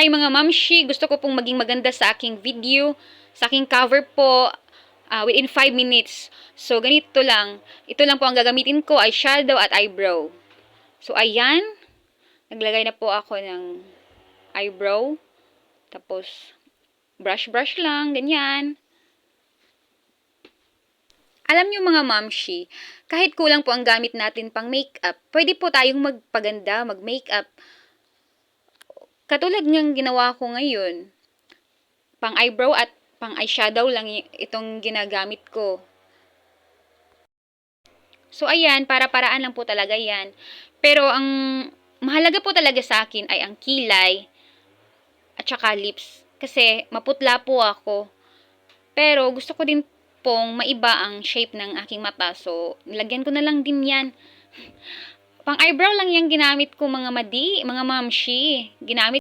Hi mga mamshi, gusto ko pong maging maganda sa aking video, sa aking cover po within 5 minutes. So ganito lang, ito lang po ang gagamitin ko ay shadow at eyebrow. So ayan, naglagay na po ako ng eyebrow, tapos brush lang, ganyan. Alam niyo mga mamshi, kahit kulang po ang gamit natin pang makeup, pwede po tayong magpaganda, mag-makeup. Katulad ng ginawa ko ngayon, pang eyebrow at pang eyeshadow lang itong ginagamit ko. So ayan, para-paraan lang po talaga yan. Pero ang mahalaga po talaga sa akin ay ang kilay at saka lips. Kasi maputla po ako. Pero gusto ko din pong maiba ang shape ng aking mata. So nilagyan ko na lang din yan. Pang eyebrow lang yung ginamit ko mga madi, mga mamshi. Ginamit